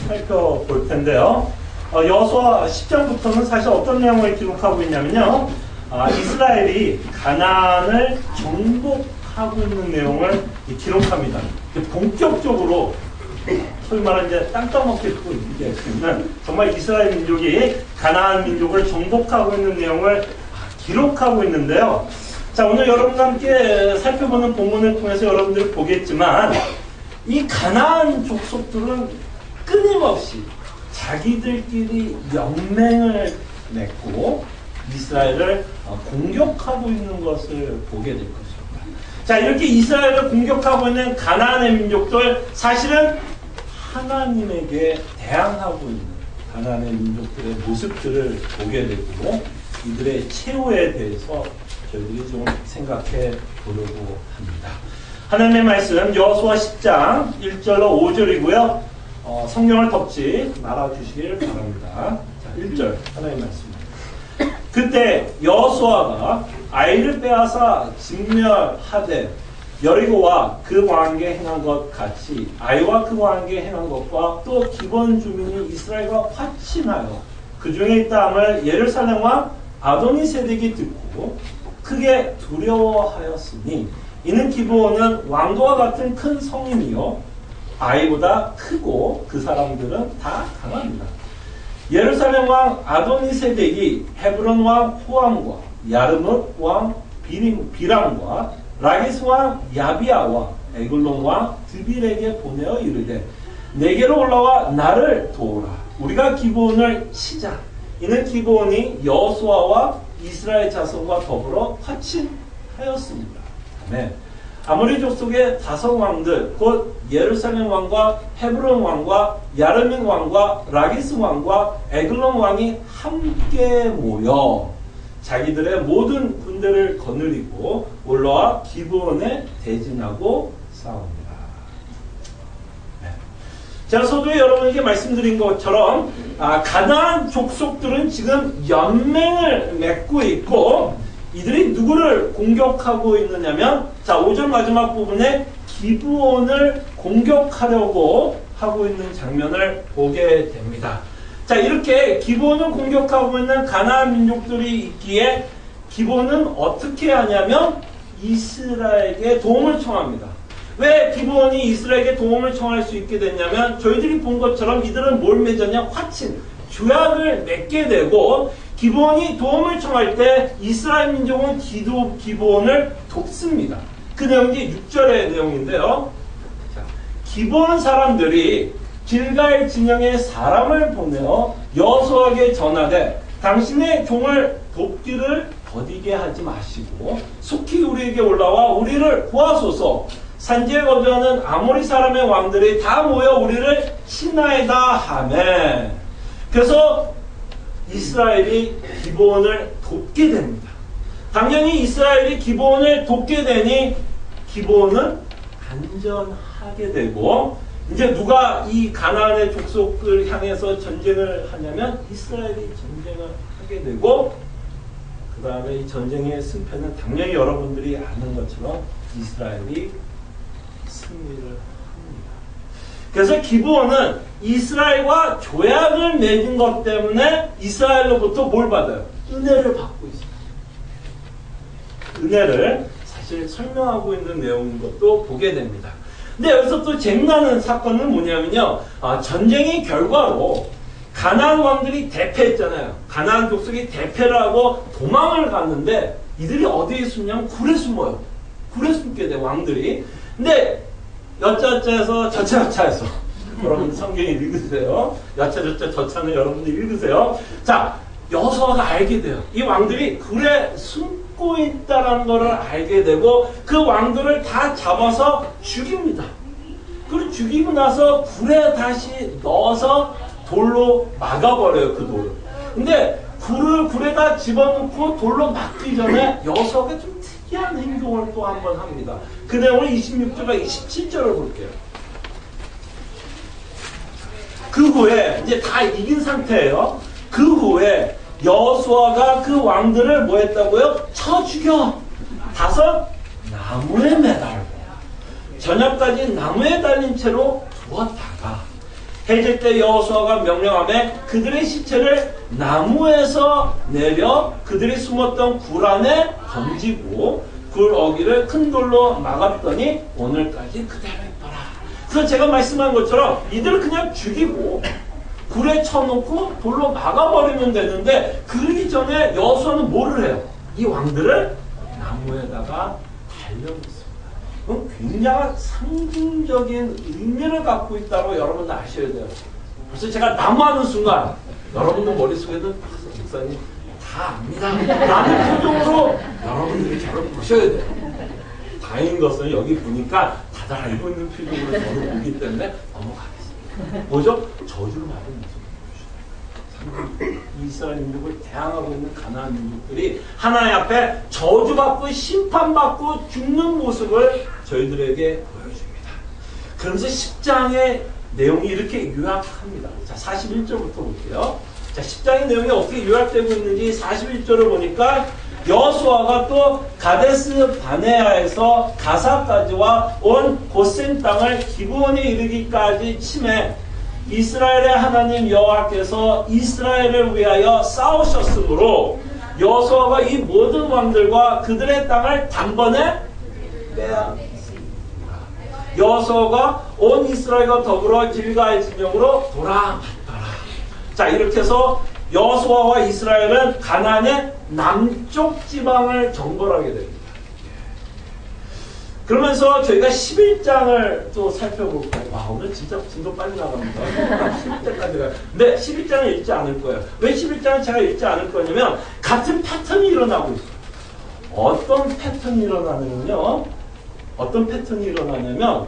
살펴볼 텐데요. 여호수아 10장부터는 사실 어떤 내용을 기록하고 있냐면요. 이스라엘이 가나안을 정복하고 있는 내용을 기록합니다. 본격적으로 소위 말하는 이제 땅 떠먹겠고 얘기하시면 정말 이스라엘 민족이 가나안 민족을 정복하고 있는 내용을 기록하고 있는데요. 자, 오늘 여러분과 함께 살펴보는 본문을 통해서 여러분들이 보겠지만 이 가나안 족속들은 끊임없이 자기들끼리 연맹을 맺고 이스라엘을 공격하고 있는 것을 보게 될 것입니다. 자, 이렇게 이스라엘을 공격하고 있는 가나안의 민족들, 사실은 하나님에게 대항하고 있는 가나안의 민족들의 모습들을 보게 되고 이들의 최후에 대해서 저희들이 좀 생각해 보려고 합니다. 하나님의 말씀 여호수아 10장 1절로 5절이고요. 성경을 덮지 말아주시길 바랍니다. 자, 1절 하나님의 말씀입니다. 그때 여호수아가 아이를 빼앗아 진멸하되 여리고와 그 왕에게 행한 것 같이 아이와 그 왕에게 행한 것과 또 기본 주민이 이스라엘과 화친하여 그 중에 있다 함을 예루살렘 왕 아도니세덱이 듣고 크게 두려워하였으니 이는 기브온은 왕도와 같은 큰 성임이요 아이보다 크고 그 사람들은 다 강합니다. 예루살렘 왕 아도니세덱이 헤브론 왕 호암과 야르뭇 왕 비람과 라기스 왕 야비아와 에글론 왕 드빌에게 보내어 이르되 내게로 올라와 나를 도우라. 우리가 기브온을 치자. 이는 기브온이 여호수아와 이스라엘 자손과 더불어 화친하였습니다. 아멘. 아모리 족속의 5왕들 곧 예루살렘 왕과 헤브론 왕과 야르밋 왕과 라기스 왕과 에글론 왕이 함께 모여 자기들의 모든 군대를 거느리고 올라와 기브온에 대진하고 싸웁니다. 네. 제가 서두에 여러분에게 말씀드린 것처럼 가나안 족속들은 지금 연맹을 맺고 있고 이들이 누구를 공격하고 있느냐면 자 5절 마지막 부분에 기브온을 공격하려고 하고 있는 장면을 보게 됩니다. 자, 이렇게 기브온을 공격하고 있는 가나안 민족들이 있기에 기브온은 어떻게 하냐면 이스라엘에게 도움을 청합니다. 왜 기브온이 이스라엘에게 도움을 청할 수 있게 됐냐면 저희들이 본 것처럼 이들은 뭘 맺었냐? 화친, 조약을 맺게 되고 기브온이 도움을 청할 때 이스라엘 민족은 기브온을 돕습니다. 그 내용이 6절의 내용인데요. 자, 기브온 사람들이 길갈 진영에 사람을 보내어 여호수아에게 전하되 당신의 종을 돕기를 더디게 하지 마시고 속히 우리에게 올라와 우리를 구하소서. 산지에 거주하는 아모리 사람의 왕들이 다 모여 우리를 치나이다 하매. 그래서 이스라엘이 기브온을 돕게 됩니다. 당연히 이스라엘이 기브온을 돕게 되니 기브온은 안전하게 되고 이제 누가 이 가나안의 족속을 향해서 전쟁을 하냐면 이스라엘이 전쟁을 하게 되고 그 다음에 이 전쟁의 승패는 당연히 여러분들이 아는 것처럼 이스라엘이 승리를 합니다. 그래서 기브온은 이스라엘과 조약을 맺은 것 때문에 이스라엘로부터 뭘 받아요? 은혜를 받고 있습니다. 은혜를 사실 설명하고 있는 내용인 것도 보게 됩니다. 근데 여기서 또 재미나는 사건은 뭐냐면요. 전쟁의 결과로 가나안 왕들이 대패했잖아요. 가나안 족속이 대패를 하고 도망을 갔는데 이들이 어디에 숨냐면 굴에 숨어요. 굴에 숨게 돼 왕들이. 근데 여차여차해서 저차여차해서 여러분 성경 읽으세요. 여차저차 저차는 여러분들 읽으세요. 자, 여호수아가 알게 돼요. 이 왕들이 굴에 숨고 있다는 것을 알게 되고 그 왕들을 다 잡아서 죽입니다. 그리고 죽이고 나서 굴에 다시 넣어서 돌로 막아버려요. 그 돌을. 근데 굴을 굴에다 집어넣고 돌로 막기 전에 여호수아가 좀 특이한 행동을 또 한 번 합니다. 그 내용을 26절과 27절을 볼게요. 그 후에 이제 다 이긴 상태예요. 그 후에 여호수아가 그 왕들을 뭐 했다고요? 쳐 죽여. 다섯 나무에 매달고 저녁까지 나무에 달린 채로 두었다가 해질 때 여호수아가 명령하며 그들의 시체를 나무에서 내려 그들이 숨었던 굴 안에 던지고 굴 어귀를 큰 돌로 막았더니 오늘까지 그대로 있더라. 그래서 제가 말씀한 것처럼 이들을 그냥 죽이고 굴에 쳐놓고 돌로 막아버리면 되는데 그 이전에 여호수아는 뭐를 해요? 이 왕들을 나무에다가 달려놓습니다. 그건 굉장한 상징적인 의미를 갖고 있다고 여러분들 아셔야 돼요. 그래서 제가 나무하는 순간 여러분들 머릿속에는 목사님 다 압니다 라는 표정으로 여러분들이 저를 보셔야 돼요. 다행인 것은 여기 보니까 다들 알고 있는 표정으로 저를 보기 때문에 넘어가겠습니다. 뭐죠? 저주를 받은 모습. 이스라엘 민족을 대항하고 있는 가나안 민족들이 하나님 앞에 저주받고 심판받고 죽는 모습을 저희들에게 보여줍니다. 그러면서 10장의 내용이 이렇게 요약합니다. 자, 41절부터 볼게요. 자, 10장의 내용이 어떻게 요약되고 있는지 41절을 보니까 여호수아가 또 가데스 바네아에서 가사까지와 온 고센 땅을 기브온에 이르기까지 침해 이스라엘의 하나님 여호와께서 이스라엘을 위하여 싸우셨으므로 여호수아가 이 모든 왕들과 그들의 땅을 단번에 빼앗습니다. 여호수아가 온 이스라엘과 더불어 길갈 진영으로 돌아갔더라. 자, 이렇게 해서 여호수아와 이스라엘은 가나안의 남쪽 지방을 정벌하게 됩니다. 그러면서 저희가 11장을 또 살펴볼까요? 와, 오늘 진짜 진도 빨리 나갑니다. 11장까지 가요. 근데 11장을 읽지 않을 거예요. 왜 11장을 제가 읽지 않을 거냐면 같은 패턴이 일어나고 있어요. 어떤 패턴이 일어나냐면요. 어떤 패턴이 일어나냐면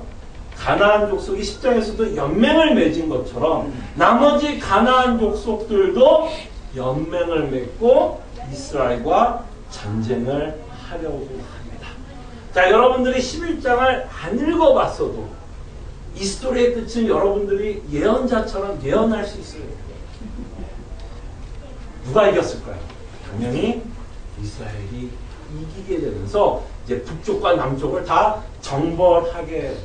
가나안 족속이 10장에서도 연맹을 맺은 것처럼 나머지 가나안 족속들도 연맹을 맺고 이스라엘과 전쟁을 하려고 합니다. 자, 여러분들이 11장을 안 읽어봤어도 이 스토리의 끝은 여러분들이 예언자처럼 예언할 수 있어요. 누가 이겼을까요? 당연히 이스라엘이 이기게 되면서 이제 북쪽과 남쪽을 다 정벌하게 됩니다.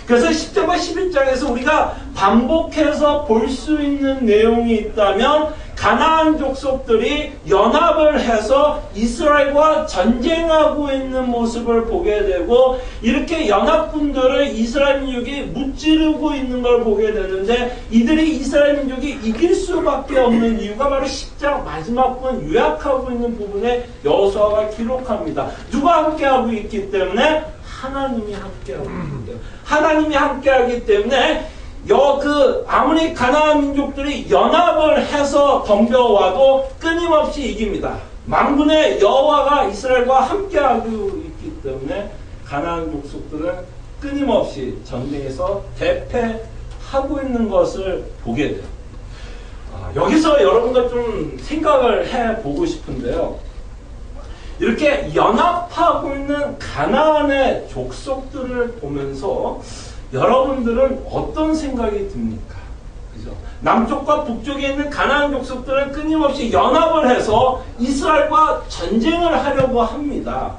그래서 10장과 11장에서 우리가 반복해서 볼 수 있는 내용이 있다면 가나안 족속들이 연합을 해서 이스라엘과 전쟁하고 있는 모습을 보게 되고 이렇게 연합군들을 이스라엘 민족이 무찌르고 있는 걸 보게 되는데 이들이 이스라엘 민족이 이길 수밖에 없는 이유가 바로 10장 마지막 분 요약하고 있는 부분에 여호수아가 기록합니다. 누가 함께하고 있기 때문에? 하나님이 함께하고 있는데요. 하나님이 함께하기 때문에 아무리 가나안 민족들이 연합을 해서 덤벼와도 끊임없이 이깁니다. 만군의 여호와가 이스라엘과 함께하고 있기 때문에 가나안 족속들은 끊임없이 전쟁에서 대패하고 있는 것을 보게 돼요. 여기서 여러분과 좀 생각을 해보고 싶은데요. 이렇게 연합하고 있는 가나안의 족속들을 보면서 여러분들은 어떤 생각이 듭니까? 그죠? 남쪽과 북쪽에 있는 가나안 족속들은 끊임없이 연합을 해서 이스라엘과 전쟁을 하려고 합니다.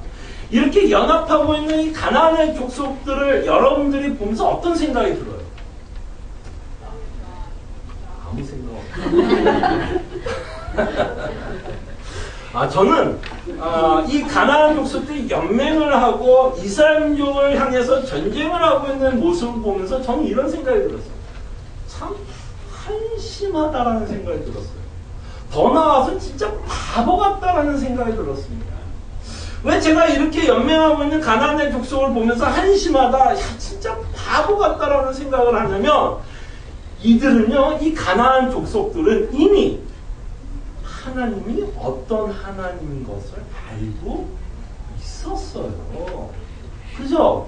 이렇게 연합하고 있는 이 가나안의 족속들을 여러분들이 보면서 어떤 생각이 들어요? 아무 생각 없어요. 저는 이 가나안 족속들이 연맹을 하고 이스라엘 민족을 향해서 전쟁을 하고 있는 모습을 보면서 저는 이런 생각이 들었어요. 참 한심하다라는 생각이 들었어요. 더 나아가서 진짜 바보 같다라는 생각이 들었습니다. 왜 제가 이렇게 연맹하고 있는 가나안의 족속을 보면서 한심하다, 진짜 바보 같다라는 생각을 하냐면 이들은요, 이 가나안 족속들은 이미 하나님이 어떤 하나님인 것을 알고 있었어요. 그죠?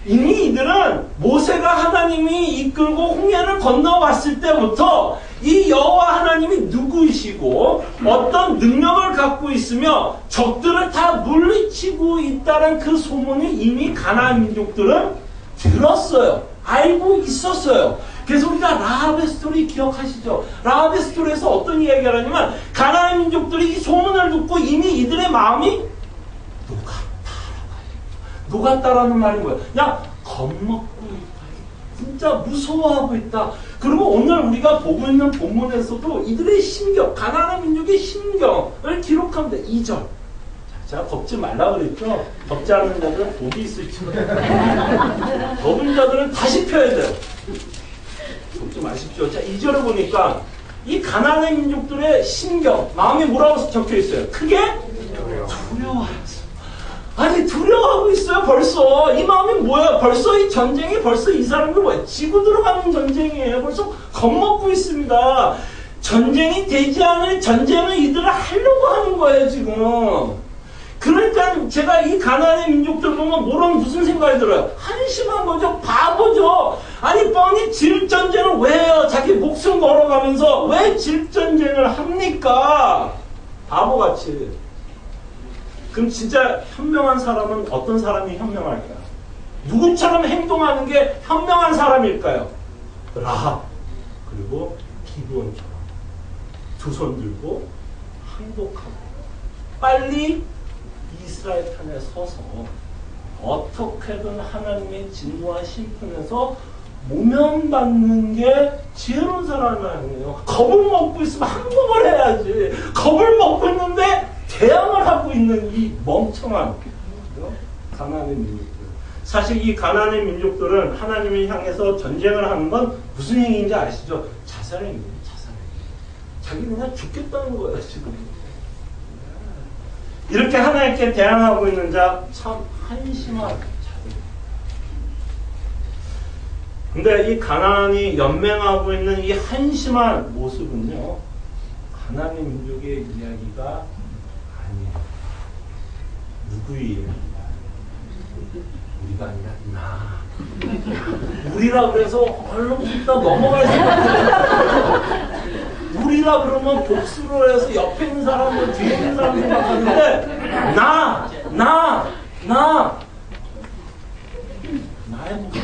이미 이들은 모세가 하나님이 이끌고 홍해를 건너왔을 때부터 이 여호와 하나님이 누구이시고 어떤 능력을 갖고 있으며 적들을 다 물리치고 있다는 그 소문이 이미 가나안 민족들은 들었어요. 알고 있었어요. 그래서 우리가 라합의 스토리 기억하시죠? 라합의 스토리에서 어떤 이야기를 하냐면 가나안 민족들이 이 소문을 듣고 이미 이들의 마음이 녹았다라는 말인 거예요. 그냥 겁먹고 있다. 진짜 무서워하고 있다. 그리고 오늘 우리가 보고 있는 본문에서도 이들의 심경, 가나안 민족의 심경을 기록합니다. 2절. 제가 덥지 말라 그랬죠? 덥지 않은 자들은 복이 있을지도. 더운 자들은 다시 펴야 돼요. 덥지 마십시오. 자, 2절을 보니까 이 가나안의 민족들의 심경, 마음이 뭐라고 적혀 있어요? 크게 두려워하였어. 아니, 두려워하고 있어요, 벌써. 이 마음이 뭐야? 벌써 이 전쟁이, 벌써 이 사람이 뭐야? 지고 들어가는 전쟁이에요. 벌써 겁먹고 있습니다. 전쟁이 되지 않을 전쟁을 이들은 하려고 하는 거예요, 지금. 그러니까 제가 이 가나안의 민족들 보면 무슨 생각이 들어요? 한심한 거죠. 바보죠. 아니, 뻔히 질전쟁을 왜 해요? 자기 목숨 걸어가면서 왜 질전쟁을 합니까? 바보같이. 그럼 진짜 현명한 사람은 어떤 사람이 현명할까요? 누구처럼 행동하는 게 현명한 사람일까요? 라합, 그리고 기브온처럼 두 손 들고 항복하고 빨리 이스라엘 편에 서서 어떻게든 하나님의 진노와 심판에서 모면받는 게 지혜로운 사람이 아니에요. 겁을 먹고 있으면 항복을 해야지. 겁을 먹고 있는데 대항을 하고 있는 이 멍청한 가나안의 민족들. 사실 이 가나안의 민족들은 하나님을 향해서 전쟁을 하는 건 무슨 행위인지 아시죠? 자살행위예요. 자살행위. 자기 그냥 죽겠다는 거예요, 지금. 이렇게 하나님께 대항하고 있는 자 참 한심한 자들. 근데 이 가나안이 연맹하고 있는 이 한심한 모습은요, 가나안의 민족의 이야기가 누구예요? 우리가 아니라 나. 우리라 그래서 얼른 웃다 넘어갈 생각해요. 우리라 그러면 복수를 해서 옆에 있는 사람들, 뒤에 있는 사람 생각하는데 나의 모습.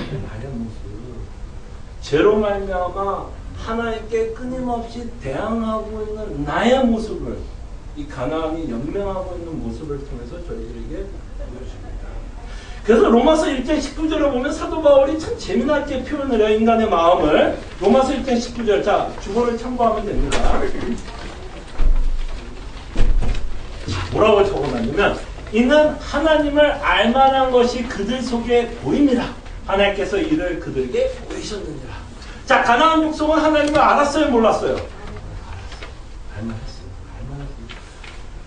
죄로 말미암아 하나님께 끊임없이 대항하고 있는 나의 모습을 이 가나안이 연맹하고 있는 모습을 통해서 저희들에게 보여줍니다. 그래서 로마서 1장 19절을 보면 사도 바울이 참 재미나게 표현을 해요. 인간의 마음을. 로마서 1장 19절. 자, 주보를 참고하면 됩니다. 뭐라고 적어놨냐면 이는 하나님을 알만한 것이 그들 속에 보입니다. 하나님께서 이를 그들에게 보이셨느니라. 자, 가나안 족속은 하나님을 알았어요? 몰랐어요? 알만했어요.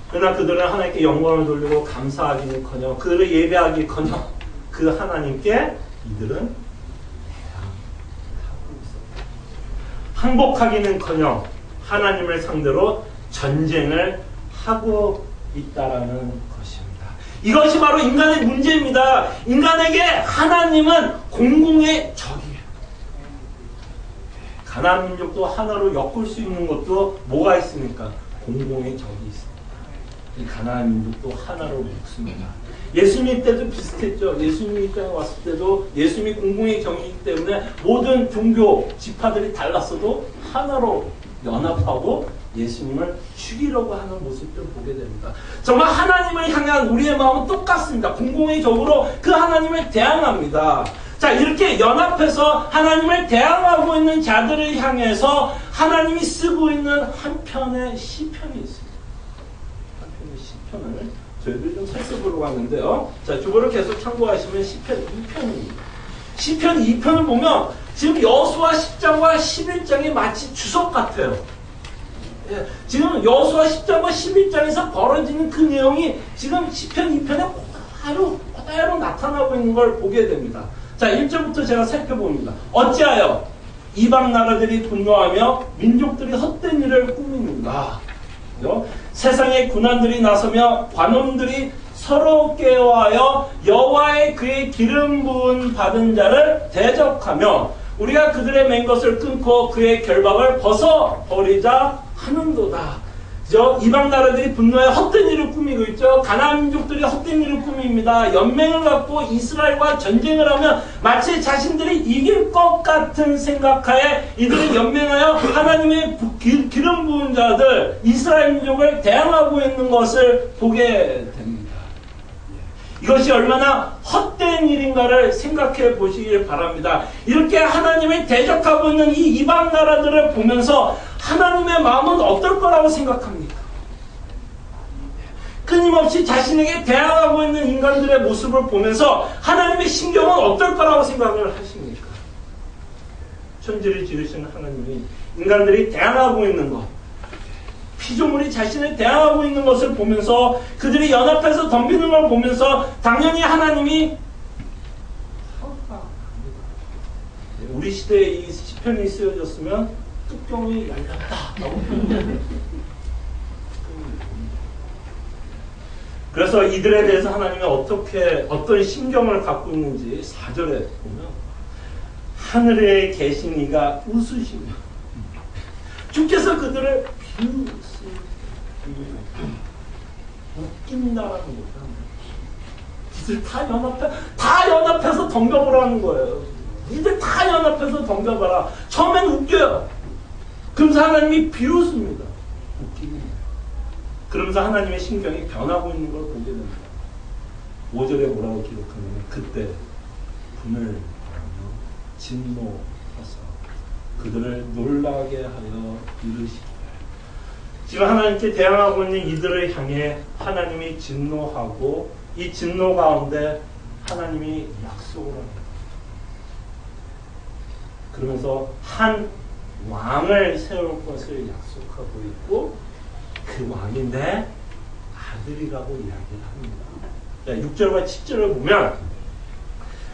그러나 그들은 하나님께 영광을 돌리고 감사하기는커녕 그들을 예배하기커녕 그 하나님께 이들은 대항하고 있었다. 항복하기는커녕 하나님을 상대로 전쟁을 하고 있다라는 것입니다. 이것이 바로 인간의 문제입니다. 인간에게 하나님은 공공의 적이에요. 가나안 민족도 하나로 엮을 수 있는 것도 뭐가 있습니까? 공공의 적이 있습니다. 이 가나안 민족도 하나로 묶습니다. 예수님 때도 비슷했죠. 예수님이 이 땅에 왔을 때도 예수님이 공공의 정이기 때문에 모든 종교 지파들이 달랐어도 하나로 연합하고 예수님을 죽이려고 하는 모습들을 보게 됩니다. 정말 하나님을 향한 우리의 마음은 똑같습니다. 공공의 적으로 그 하나님을 대항합니다. 자, 이렇게 연합해서 하나님을 대항하고 있는 자들을 향해서 하나님이 쓰고 있는 한 편의 시편이 있습니다. 시편을 저희들이 좀 살펴보려고 하는데요. 자, 주보를 계속 참고하시면 시편 2편입니다. 시편 2편을 보면 지금 여호수아 10장과 11장이 마치 주석 같아요. 예, 지금 여호수아 10장과 11장에서 벌어지는 그 내용이 지금 시편 2편에 그대로 나타나고 있는 걸 보게 됩니다. 자, 1절부터 제가 살펴봅니다. 어찌하여 이방 나라들이 분노하며 민족들이 헛된 일을 꾸미는가? 세상의 군환들이 나서며 관원들이 서로 깨어하여 여호와의 그의 기름 부은 받은 자를 대적하며 우리가 그들의 맨 것을 끊고 그의 결박을 벗어 버리자 하는도다. 이방 나라들이 분노해 헛된 일을 꾸미고 있죠. 가나안 민족들이 헛된 일을 꾸밉니다. 연맹을 갖고 이스라엘과 전쟁을 하면 마치 자신들이 이길 것 같은 생각하에 이들은 연맹하여 하나님의 기름 부은 자들 이스라엘 민족을 대항하고 있는 것을 보게 됩니다. 이것이 얼마나 헛된 일인가를 생각해 보시길 바랍니다. 이렇게 하나님을 대적하고 있는 이 이방 나라들을 보면서 하나님의 마음은 어떨 거라고 생각합니까? 끊임없이 자신에게 대항하고 있는 인간들의 모습을 보면서 하나님의 심경은 어떨 거라고 생각을 하십니까? 천지를 지으신 하나님이 인간들이 대항하고 있는 것, 피조물이 자신을 대항하고 있는 것을 보면서 그들이 연합해서 덤비는 걸 보면서 당연히 하나님이 우리 시대에 이 시편이 쓰여졌으면 뚜껑이 열렸다. 그래서 이들에 대해서 하나님이 어떤 심경을 갖고 있는지 4절에 보면 하늘에 계신 이가 웃으시며 주께서 그들을 웃긴다라는 거예요. 이들 다 연합해서 덤벼보라는 거예요. 이들 다 연합해서 덤벼봐라. 처음엔 웃겨요. 그러면서 하나님이 비웃습니다. 웃깁니다. 그러면서 하나님의 심경이 변하고 있는 걸 보게 됩니다. 5절에 뭐라고 기록하냐면 그때 분을 바라며 진노하사 그들을 놀라게 하여 이르시되 지금 하나님께 대항하고 있는 이들을 향해 하나님이 진노하고 이 진노 가운데 하나님이 약속을 합니다. 그러면서 한 왕을 세울 것을 약속하고 있고 그 왕이 내 아들이라고 이야기를 합니다. 6절과 7절을 보면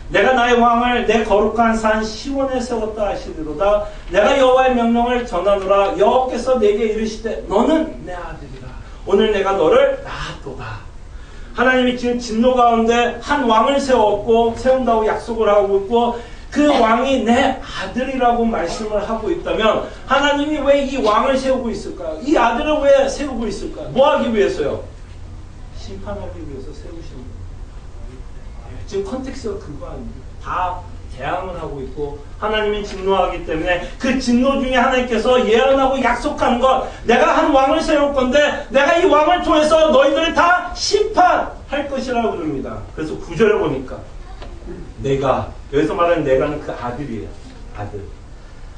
내가 나의 왕을 내 거룩한 산 시온에 세웠다 하시리로다. 내가 여호와의 명령을 전하노라. 여호와께서 내게 이르시되 너는 내 아들이라. 오늘 내가 너를 낳았도다. 하나님이 지금 진노 가운데 한 왕을 세운다고 약속을 하고 있고 그 왕이 내 아들이라고 말씀을 하고 있다면 하나님이 왜 이 왕을 세우고 있을까요? 이 아들을 왜 세우고 있을까요? 뭐 하기 위해서요? 심판하기 위해서 세우신 거예요. 지금 컨텍스트가 그거 아닙니다. 다 대항을 하고 있고 하나님이 진노하기 때문에 그 진노 중에 하나님께서 예언하고 약속한 것 내가 한 왕을 세울 건데 내가 이 왕을 통해서 너희들을 다 심판할 것이라고 그럽니다. 그래서 9절에 보니까 내가 여기서 말하는 내가는 그 아들이에요.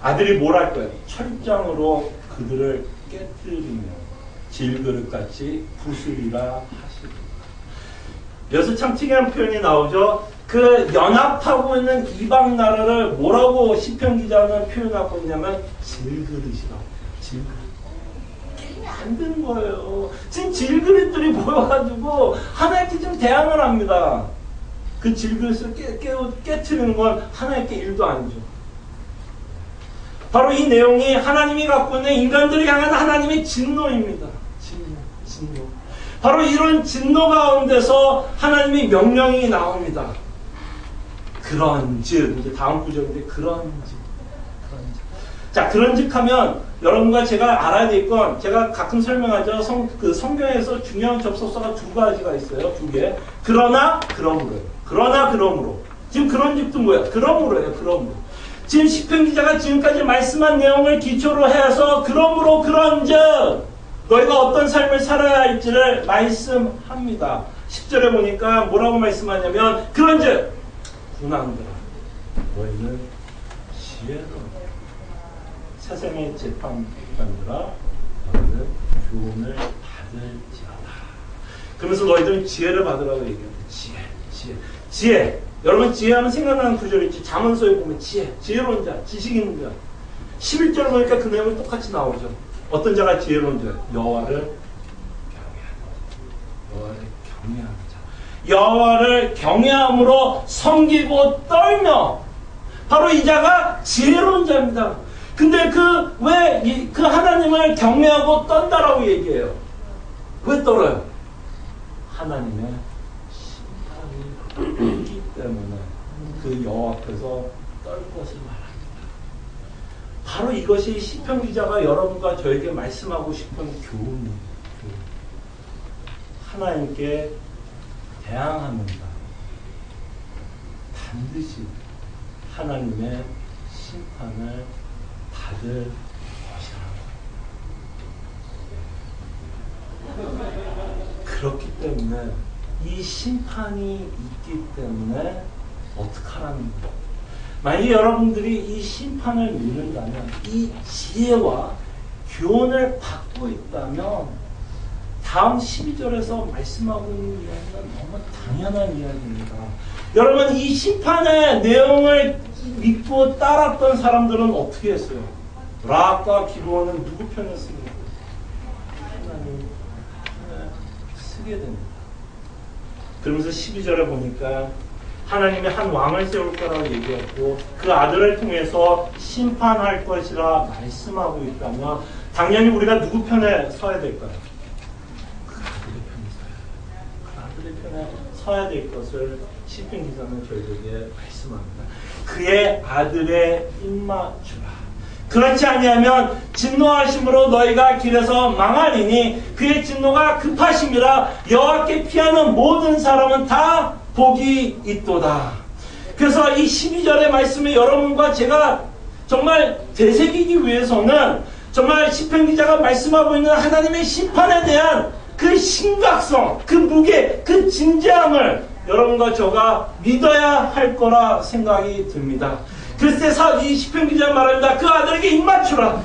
아들이 뭘 할 거예요? 철장으로 그들을 깨뜨리며 질그릇같이 부수리라 하시리. 여기서 참 특이한 표현이 나오죠. 그 연합하고 있는 이방 나라를 뭐라고 시편 기자는 표현하고 있냐면 질그릇이라고. 질그릇. 게임이 안 되는 거예요. 지금 질그릇들이 모여가지고 하나님께 좀 대항을 합니다. 그 질그릇을 깨트리는 건 하나님께 일도 아니죠. 바로 이 내용이 하나님이 갖고 있는 인간들을 향한 하나님의 진노입니다. 진노. 바로 이런 진노 가운데서 하나님의 명령이 나옵니다. 그런즉 이제 다음 구절인데 그런즉. 자, 그런즉 하면 여러분과 제가 알아야 될 건 제가 가끔 설명하죠. 성경에서 중요한 접속사가 두 가지가 있어요. 두 개. 그러나 그러므로요. 그러나 그러므로. 지금 그런즉도 뭐야? 그러므로예요. 그러므로. 지금 시편 기자가 지금까지 말씀한 내용을 기초로 해서 그러므로 그런즉 너희가 어떤 삶을 살아야 할지를 말씀합니다. 10절에 보니까 뭐라고 말씀하냐면 그런즉 군왕들아 너희는 지혜로 세상의 재판관들아 너희는 교훈을 받을지어다. 그러면서 너희들은 지혜를 받으라고 얘기합니다. 지혜. 여러분 지혜하면 생각나는 구절이 있지. 잠언서에 보면 지혜로운 자, 지식 있는 자. 11절 보니까 그 내용이 똑같이 나오죠. 어떤 자가 지혜로운 자? 여호와를 경외하는 자. 여호와를 경외함으로 섬기고 떨며 바로 이 자가 지혜로운 자입니다. 근데 왜 그 하나님을 경외하고 떤다라고 얘기해요? 왜 떨어요? 하나님의 심판이 있기 때문에 그 여호와 앞에서 떨 것을 말합니다. 바로 이것이 시편 기자가 여러분과 저에게 말씀하고 싶은 교훈입니다. 하나님께 대항하는가 반드시 하나님의 심판을 받을 것이라. 그렇기 때문에 이 심판이 있기 때문에 어떡하라는 거예요. 만약에 여러분들이 이 심판을 믿는다면, 이 지혜와 교훈을 받고 있다면 다음 12절에서 말씀하고 있는 이야기는 너무 당연한 이야기입니다. 여러분, 이 심판의 내용을 믿고 따랐던 사람들은 어떻게 했어요? 라합과 기브온은 누구 편에 씁니까? 하나님 편에 쓰게 됩니다. 그러면서 12절에 보니까 하나님이 한 왕을 세울 거라고 얘기했고 그 아들을 통해서 심판할 것이라 말씀하고 있다면 당연히 우리가 누구 편에 서야 될까요? 그 아들의 편에 서야 될 것을 시편 기자는 저희에게 말씀합니다. 그의 아들의 입맞추라. 그렇지 아니하면 진노하심으로 너희가 길에서 망하리니 그의 진노가 급하심이라 여호와께 피하는 모든 사람은 다 복이 있도다. 그래서 이 12절의 말씀에 여러분과 제가 정말 되새기기 위해서는 정말 시편 기자가 말씀하고 있는 하나님의 심판에 대한 그 심각성, 그 무게, 그 진지함을 여러분과 저가 믿어야 할 거라 생각이 듭니다. 그래서 이 시편 기자가 말합니다. 그 아들에게 입맞추라.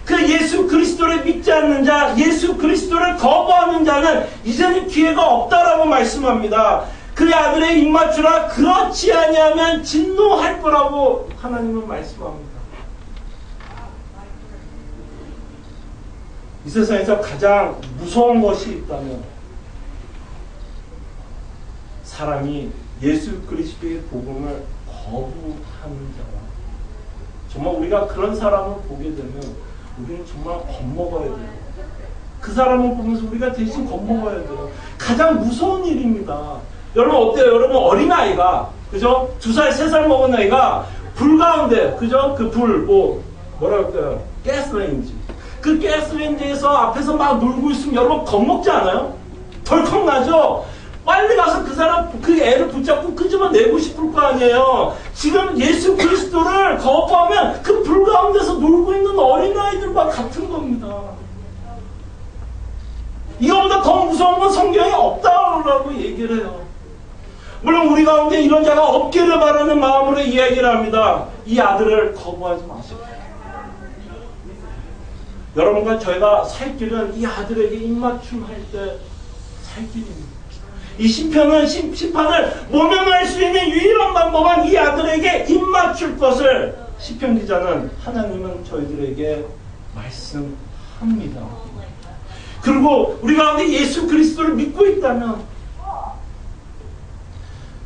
그 예수 그리스도를 믿지 않는 자, 예수 그리스도를 거부하는 자는 이제는 기회가 없다라고 말씀합니다. 그의 아들에게 입맞추라. 그렇지 아니하면 진노할 거라고 하나님은 말씀합니다. 이 세상에서 가장 무서운 것이 있다면 사람이 예수 그리스도의 복음을 거부하는 자라. 정말 우리가 그런 사람을 보게 되면 우리는 정말 겁먹어야 돼요. 그 사람을 보면서 우리가 대신 겁먹어야 돼요. 가장 무서운 일입니다. 여러분 어때요? 여러분 어린아이가 그죠? 2살, 3살 먹은 아이가 불 가운데 그죠? 그 불 뭐라 할까요? 가스레인지. 그 가스레인지에서 앞에서 막 놀고 있으면 여러분 겁먹지 않아요? 덜컥 나죠? 빨리 가서 그 사람, 그 애를 붙잡고 끄집어내고 싶을 거 아니에요. 지금 예수 그리스도를 거부하면 그 불 가운데서 놀고 있는 어린아이들과 같은 겁니다. 이거보다 더 무서운 건 성경에 없다라고 얘기를 해요. 물론 우리 가운데 이런 자가 없기를 바라는 마음으로 이야기를 합니다. 이 아들을 거부하지 마십시오. 여러분과 저희가 살 길은 이 아들에게 입맞춤 할 때 살 길입니다. 이 심판을 모면할 수 있는 유일한 방법은 이 아들에게 입맞출 것을 시편 기자는 하나님은 저희들에게 말씀합니다. 그리고 우리 가운데 예수 그리스도를 믿고 있다면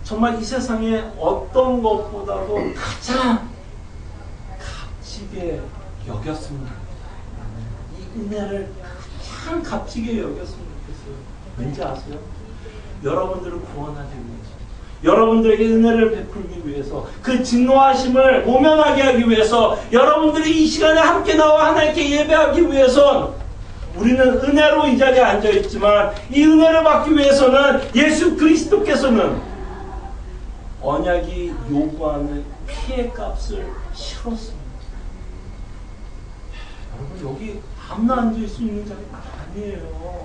정말 이 세상에 어떤 것보다도 가장 값지게 여겼습니다. 이 은혜를 가장 값지게 여겼으면 좋겠어요. 왠지 아세요? 여러분들을 구원하기 위해서, 여러분들에게 은혜를 베풀기 위해서, 그 진노하심을 모면하게 하기 위해서, 여러분들이 이 시간에 함께 나와 하나님께 예배하기 위해선 우리는 은혜로 이 자리에 앉아있지만 이 은혜를 받기 위해서는 예수 그리스도께서는 언약이 요구하는 피해값을 치렀습니다. 여러분 여기 아무나 앉을 수 있는 자리가 아니에요.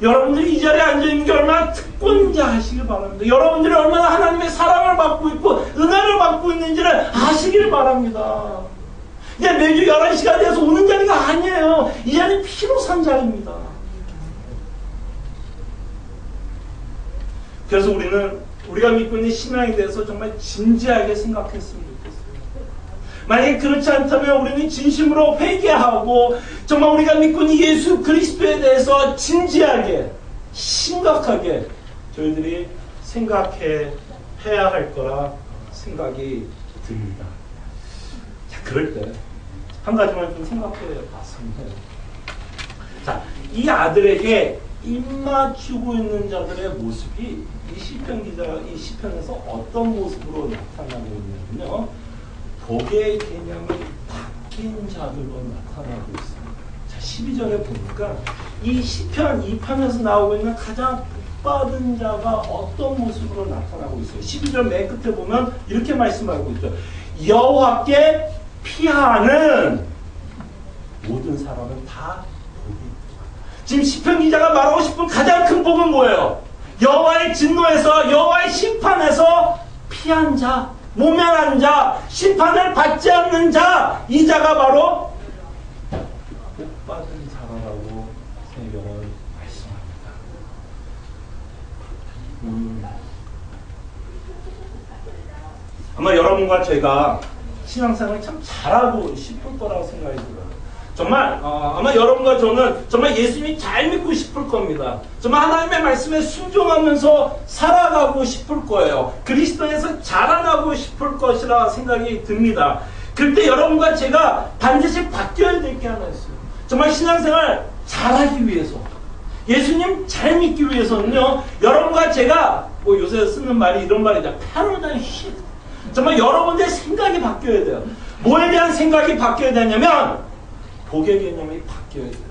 여러분들이 이 자리에 앉아있는 게 얼마나 특권인지 아시길 바랍니다. 여러분들이 얼마나 하나님의 사랑을 받고 있고 은혜를 받고 있는지를 아시길 바랍니다. 이제 매주 11시가 돼서 오는 자리가 아니에요. 이 자리는 피로 산 자리입니다. 그래서 우리가 믿고 있는 신앙에 대해서 정말 진지하게 생각했으면 좋겠어요. 만약에 그렇지 않다면 우리는 진심으로 회개하고 정말 우리가 믿고 있는 예수 그리스도에 대해서 진지하게 심각하게 저희들이 생각해야 할 거라 생각이 듭니다. 자, 그럴 때 한 가지만 좀 생각해 봤습니다. 자, 이 아들에게 입맞추고 있는 자들의 모습이 이 시편 기자가 이 시편에서 어떤 모습으로 나타나고 있냐면요. 복의 개념이 바뀐 자들로 나타나고 있습니다. 자, 12절에 보니까 이 시편 2편에서 나오고 있는 가장 복받은 자가 어떤 모습으로 나타나고 있어요. 12절 맨 끝에 보면 이렇게 말씀하고 있죠. 여호와께 피하는 모든 사람은 다 복이 있다. 지금 시편 기자가 말하고 싶은 가장 큰 복은 뭐예요? 여호와의 진노에서, 여호와의 심판에서 피한 자, 모면한 자, 심판을 받지 않는 자, 이 자가 바로 복 받은 자라고 성경은 말씀합니다. 아마 여러분과 제가 신앙생활을 참 잘하고 싶을 거라고 생각이 들어요. 정말 아마 여러분과 저는 정말 예수님이 잘 믿고 싶을 겁니다. 정말 하나님의 말씀에 순종하면서 살아가고 싶을 거예요. 그리스도에서 자라나고 싶을 것이라 생각이 듭니다. 그때 여러분과 제가 반드시 바뀌어야 될 게 하나 있어요. 정말 신앙생활 잘하기 위해서, 예수님 잘 믿기 위해서는요, 여러분과 제가 뭐 요새 쓰는 말이 이런 말이다. 패러다임 시프트. 정말 여러분의 생각이 바뀌어야 돼요. 뭐에 대한 생각이 바뀌어야 되냐면 복의 개념이 바뀌어야 돼요.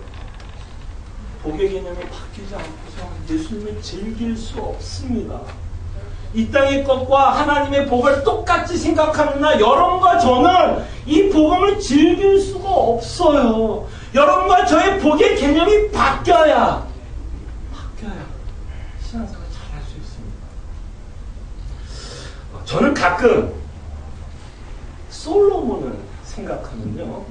복의 개념이 바뀌지 않고서 예수님을 즐길 수 없습니다. 이 땅의 것과 하나님의 복을 똑같이 생각하는 나 여러분과 저는 이 복음을 즐길 수가 없어요. 여러분과 저의 복의 개념이 바뀌어야 신앙생활 잘할 수 있습니다. 저는 가끔 솔로몬을 생각하면요,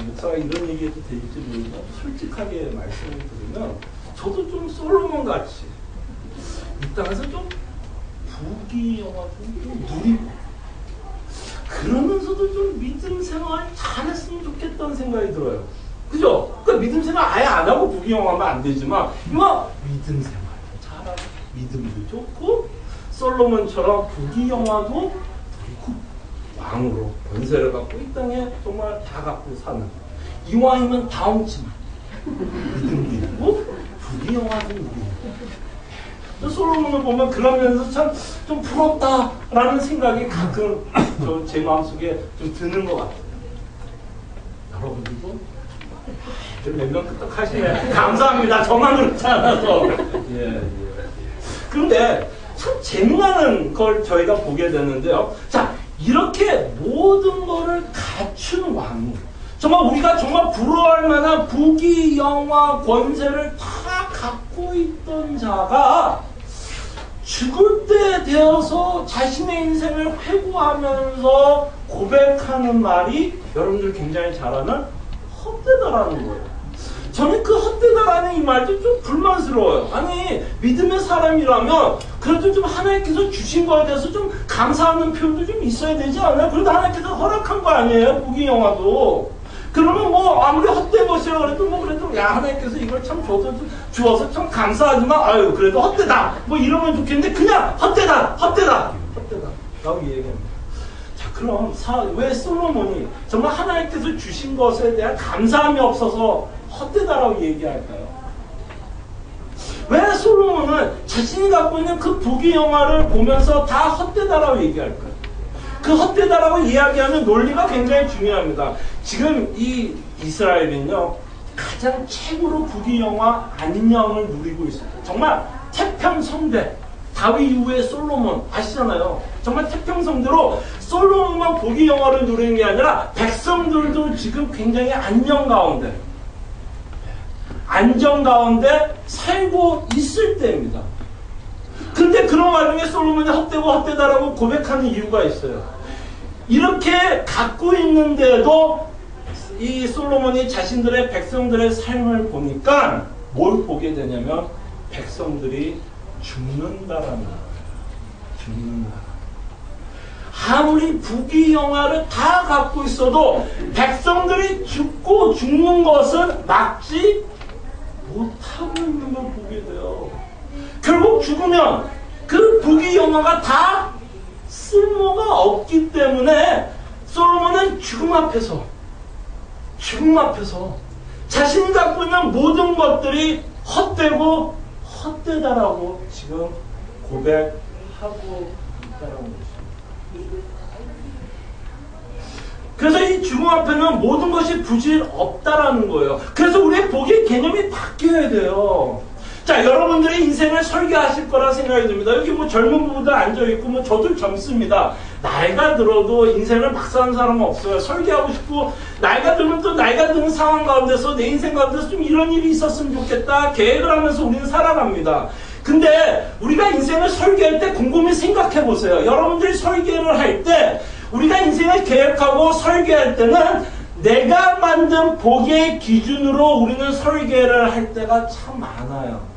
목사가 이런 얘기해도 될지 모르지만 솔직하게 말씀을 드리면 저도 좀 솔로몬 같이 이 땅에서 좀 부귀영화 좀 누리고 그러면서도 좀 믿음 생활 잘했으면 좋겠다는 생각이 들어요. 그죠? 그러니까 믿음 생활 아예 안 하고 부귀영화하면 안 되지만 이거 믿음 생활 잘하고 믿음도 좋고 솔로몬처럼 부귀영화도 누리고 왕으로 권세를 갖고 이 땅에 정말 다 갖고 사는 이왕이면 다 엉치만 믿음도 있고 부귀영화도 누리고 솔로몬을 보면 그러면서 참 좀 부럽다라는 생각이 가끔 제 마음속에 좀 드는 것 같아요. 여러분들도 몇 명 끄떡하시네. 감사합니다. 저만 그렇지 않아서. 그런데 참 재미나는 걸 저희가 보게 되는데요. 자, 이렇게 모든 거를 갖춘 왕, 정말 우리가 정말 부러워할 만한 부귀, 영화, 권세를 다 갖고 있던 자가 죽을 때 되어서 자신의 인생을 회고하면서 고백하는 말이 여러분들 굉장히 잘 아는 헛되다라는 거예요. 저는 그 헛되다라는 이 말도 좀 불만스러워요. 아니, 믿음의 사람이라면 그래도 좀 하나님께서 주신 거에 대해서 좀 감사하는 표현도 좀 있어야 되지 않아요? 그래도 하나님께서 허락한 거 아니에요? 부귀 영화도. 그러면 뭐 아무리 헛된 것이라 그래도 뭐 그래도 야 하나님께서 이걸 참 주어서 참 감사하지만 아유 그래도 헛되다 뭐 이러면 좋겠는데 그냥 헛되다 라고 얘기합니다. 자, 그럼 왜 솔로몬이 정말 하나님께서 주신 것에 대한 감사함이 없어서 헛되다라고 얘기할까요? 왜 솔로몬은 자신이 갖고 있는 그 부귀 영화를 보면서 다 헛되다라고 얘기할까요? 그 헛되다라고 이야기하는 논리가 굉장히 중요합니다. 지금 이 이스라엘은요, 가장 최고로 부귀영화 안녕을 누리고 있어요. 정말 태평성대, 다윗 이후에 솔로몬 아시잖아요. 정말 태평성대로 솔로몬만 부귀영화를 누리는 게 아니라 백성들도 지금 굉장히 안녕 가운데 살고 있을 때입니다. 근데 그런 와중에 솔로몬이 헛되고 헛되다라고 고백하는 이유가 있어요. 이렇게 갖고 있는데도 이 솔로몬이 자신들의 백성들의 삶을 보니까 뭘 보게 되냐면 백성들이 죽는다라는 거예요. 죽는다. 아무리 부귀영화를 다 갖고 있어도 백성들이 죽고 죽는 것은 막지 못하고 있는 걸 보게 돼요. 결국 죽으면 그 부귀영화가 다 쓸모가 없기 때문에 솔로몬은 죽음 앞에서 자신이 갖고 있는 모든 것들이 헛되고 헛되다라고 지금 고백하고 있다는 것입니다. 그래서 이 죽음 앞에는 모든 것이 부질 없다라는 거예요. 그래서 우리의 복의 개념이 바뀌어야 돼요. 자, 여러분들의 인생을 설계하실 거라 생각이 듭니다. 여기 뭐 젊은 부부들 앉아있고, 뭐 저도 젊습니다. 나이가 들어도 인생을 막 사는 사람은 없어요. 설계하고 싶고, 나이가 들면 또 나이가 드는 상황 가운데서 내 인생 가운데서 좀 이런 일이 있었으면 좋겠다 계획을 하면서 우리는 살아갑니다. 근데 우리가 인생을 설계할 때 곰곰이 생각해 보세요. 여러분들이 설계를 할 때, 우리가 인생을 계획하고 설계할 때는 내가 만든 복의 기준으로 우리는 설계를 할 때가 참 많아요.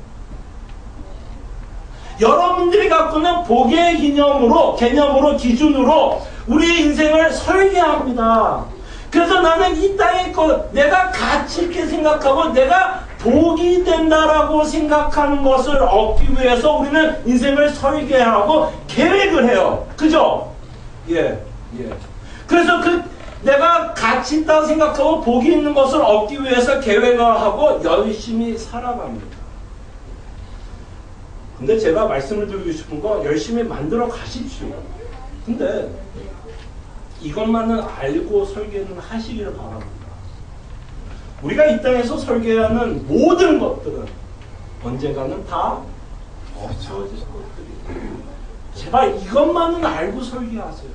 여러분들이 갖고 있는 복의 개념으로, 기준으로 우리의 인생을 설계합니다. 그래서 나는 이 땅의 것, 내가 가치 있게 생각하고 내가 복이 된다라고 생각하는 것을 얻기 위해서 우리는 인생을 설계하고 계획을 해요. 그죠? 예. 그래서 내가 가치 있다고 생각하고 복이 있는 것을 얻기 위해서 계획을 하고 열심히 살아갑니다. 근데 제가 말씀을 드리고 싶은 거 열심히 만들어 가십시오. 근데 이것만은 알고 설계는 하시기를 바랍니다. 우리가 이 땅에서 설계하는 모든 것들은 언젠가는 다 없어질 것들이에요. 제발 이것만은 알고 설계하세요.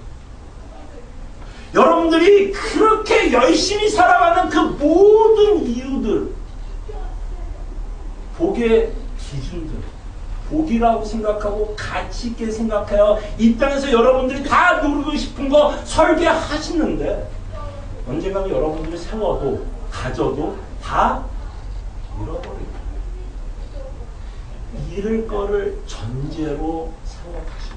여러분들이 그렇게 열심히 살아가는 그 모든 이유들, 복의 기준들, 복이라고 생각하고 가치 있게 생각해요. 이 땅에서 여러분들이 다 누리고 싶은 거 설계하시는데 언젠가는 여러분들이 세워도 가져도 다 잃어버립니다. 잃을 거를 전제로 생각하십시오.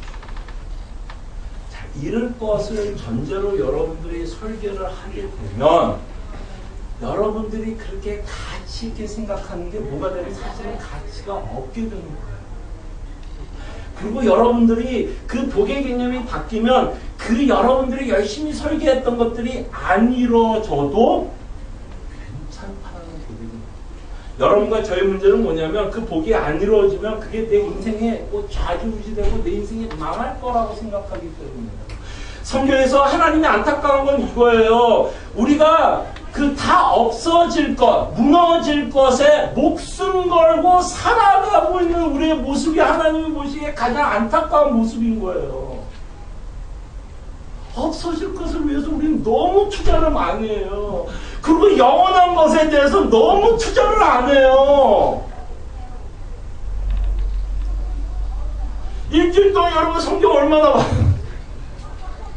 자, 잃을 것을 전제로 여러분들이 설계를 하게 되면 여러분들이 그렇게 가치 있게 생각하는 게 뭐가 되면 사실은 가치가 없게 되는 거예요. 그리고 여러분들이 그 복의 개념이 바뀌면 그 여러분들이 열심히 설계했던 것들이 안 이루어져도 괜찮다는 복입니다. 여러분과 저의 문제는 뭐냐면 그 복이 안 이루어지면 그게 내 인생에 뭐 좌지우지되고 내 인생이 망할 거라고 생각하기 때문입니다. 성경에서 하나님이 안타까운 건 이거예요. 우리가 그 다 없어질 것, 무너질 것에 목숨 걸고 살아가고 있는 우리의 모습이 하나님이 보시기에 가장 안타까운 모습인 거예요. 없어질 것을 위해서 우리는 너무 투자를 많이 해요. 그리고 영원한 것에 대해서 너무 투자를 안 해요. 일주일 동안 여러분 성경 얼마나 봐요?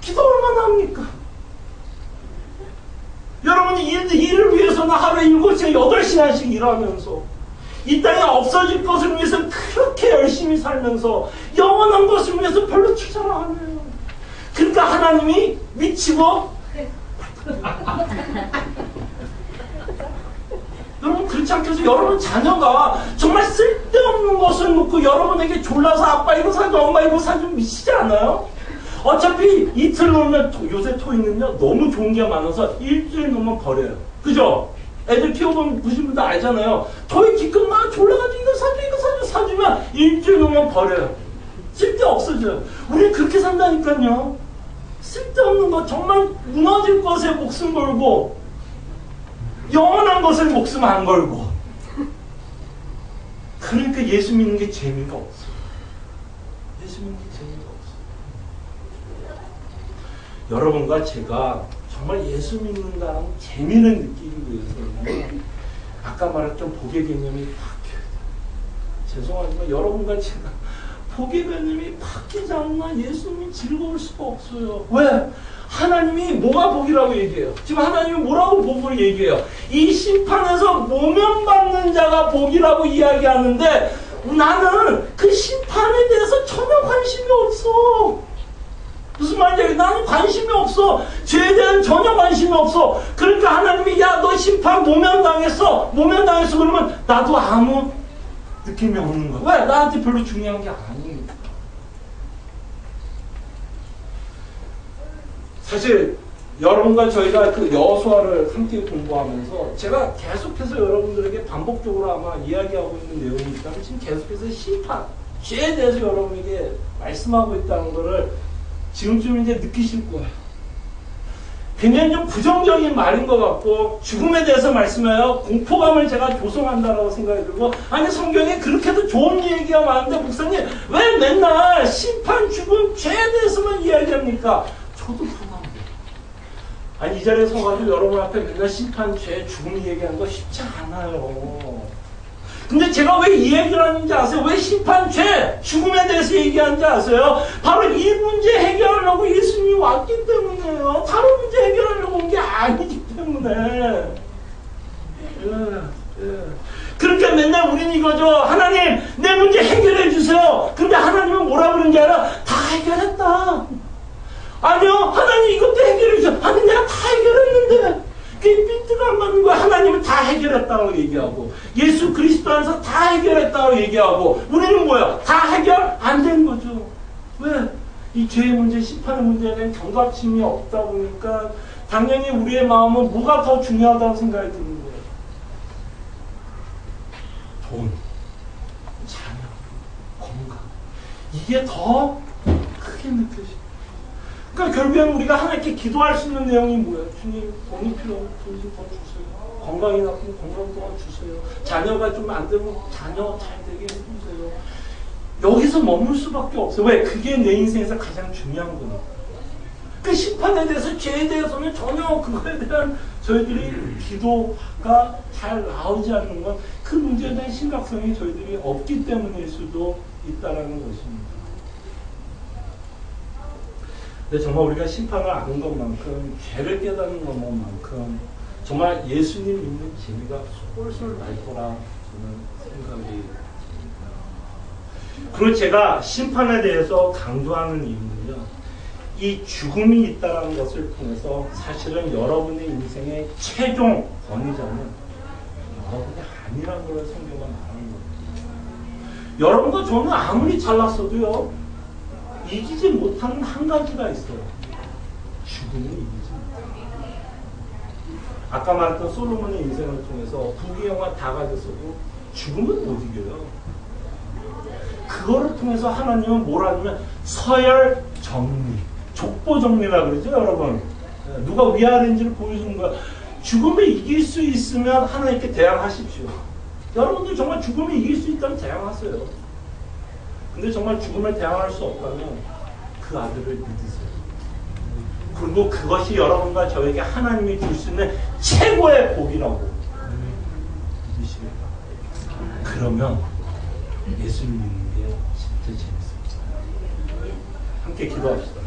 기도 얼마나 합니까? 여러분이 일을 위해서는 하루에 7시간, 8시간씩 일하면서 이 땅에 없어질 것을 위해서 그렇게 열심히 살면서 영원한 것을 위해서 별로 투자를 안 해요. 그러니까 하나님이 미치고 여러분 그렇지 않겠어요? 여러분 자녀가 정말 쓸데없는 것을 놓고 여러분에게 졸라서 아빠 이거 사줘, 엄마 이거 사줘 미치지 않아요? 어차피 이틀 놓으면 요새 토익은요 너무 좋은 게 많아서 일주일 놓으면 버려요. 그죠? 애들 키워보면 보신 분들 알잖아요. 토익 기껏 졸라가지고 이거 사주면 일주일 놓으면 버려요. 쓸데 없어져요. 우리는 그렇게 산다니까요. 쓸데없는 것, 정말 무너질 것에 목숨 걸고 영원한 것에 목숨 안 걸고. 그러니까 예수 믿는 게 재미가 없어요. 예수 믿는 게 재미가 없어요. 여러분과 제가 정말 예수 믿는다는 재미를 느끼기 위해서는 아까 말했던 복의 개념이 바뀌어야 돼요. 죄송하지만 여러분과 제가 복의 개념이 바뀌지 않나 예수님이 즐거울 수가 없어요. 왜? 하나님이 뭐가 복이라고 얘기해요? 지금 하나님이 뭐라고 복을 얘기해요? 이 심판에서 모면받는 자가 복이라고 이야기하는데 나는 그 심판에 대해서 전혀 관심이 없어. 무슨 말인지 나는 관심이 없어. 죄에 대한 전혀 관심이 없어. 그러니까 하나님이 야 너 심판 모면당했어 그러면 나도 아무 느낌이 없는 거야. 왜? 나한테 별로 중요한 게 아니니까. 사실 여러분과 저희가 그 여호수아를 함께 공부하면서 제가 계속해서 여러분들에게 반복적으로 아마 이야기하고 있는 내용이 있다면 지금 계속해서 심판, 죄에 대해서 여러분에게 말씀하고 있다는 거를 지금쯤 이제 느끼실 거예요. 굉장히 좀 부정적인 말인 것 같고, 죽음에 대해서 말씀하여 공포감을 제가 조성한다라고 생각이 들고, 아니 성경에 그렇게도 좋은 얘기가 많은데 목사님 왜 맨날 심판, 죽음, 죄에 대해서만 이야기합니까? 저도 불안합니다. 아니 이 자리에 서가지고 여러분 앞에 맨날 심판, 죄, 죽음 얘기하는 거 쉽지 않아요. 근데 제가 왜 이 얘기를 하는지 아세요? 왜 심판, 죄, 죽음에 대해서 얘기하는지 아세요? 바로 이 문제 해결하려고 예수님이 왔기 때문에요. 다른 문제 해결하려고 온 게 아니기 때문에. 그러니까 맨날 우리는 이거죠. 하나님, 내 문제 해결해 주세요. 근데 하나님은 뭐라 그러는지 알아? 다 해결했다. 아니요, 하나님 이것도 해결해 주세요. 아니, 내가 다 해결했는데. 그게 삐뚤어 안 맞는 거야. 하나님은 다 해결했다고 얘기하고, 예수 그리스도 안에서 다 해결했다고 얘기하고, 우리는 뭐야? 다 해결 안 된 거죠. 왜? 이 죄의 문제, 심판의 문제에 대한 경각심이 없다 보니까 당연히 우리의 마음은 뭐가 더 중요하다고 생각이 드는 거예요. 돈, 자녀, 건강. 이게 더 크게 느껴져요. 그러니까 결국엔 우리가 하나님께 기도할 수 있는 내용이 뭐예요? 주님, 돈이 필요하면 돈 좀 더 주세요. 건강이 나쁘면 건강 더 주세요. 자녀가 좀 안 되면 자녀 잘 되게 해주세요. 여기서 머물 수밖에 없어요. 왜? 그게 내 인생에서 가장 중요한 거니까. 그 심판에 대해서, 죄에 대해서는 전혀 그거에 대한 저희들이 기도가 잘 나오지 않는 건 그 문제에 대한 심각성이 저희들이 없기 때문일 수도 있다는 것입니다. 근데 정말 우리가 심판을 아는 것만큼, 죄를 깨닫는 것만큼 정말 예수님 믿는 재미가 솔솔 날 거라 저는 생각이 듭니다. 그리고 제가 심판에 대해서 강조하는 이유는요, 이 죽음이 있다는 것을 통해서 사실은 여러분의 인생의 최종 권위자는 여러분이 아니라는 걸 성경은 말하는 겁니다. 여러분과 저는 아무리 잘났어도요, 이기지 못하는 한 가지가 있어요. 죽음은 이기지 못해요. 아까 말했던 솔로몬의 인생을 통해서 부귀영화 다 가졌어도 죽음은 못 이겨요. 그거를 통해서 하나님은 뭘 하냐면 서열 정리, 족보 정리라 그러죠, 여러분. 누가 위아래인지를 보여주는 거야. 죽음을 이길 수 있으면 하나님께 대항하십시오. 여러분들 정말 죽음을 이길 수 있다면 대항하세요. 근데 정말 죽음을 대항할 수 없다면 그 아들을 믿으세요. 그리고 그것이 여러분과 저에게 하나님이 줄 수 있는 최고의 복이라고 믿으시길 바랍니다. 그러면 예수를 믿는 게 진짜 재밌습니다. 함께 기도합시다.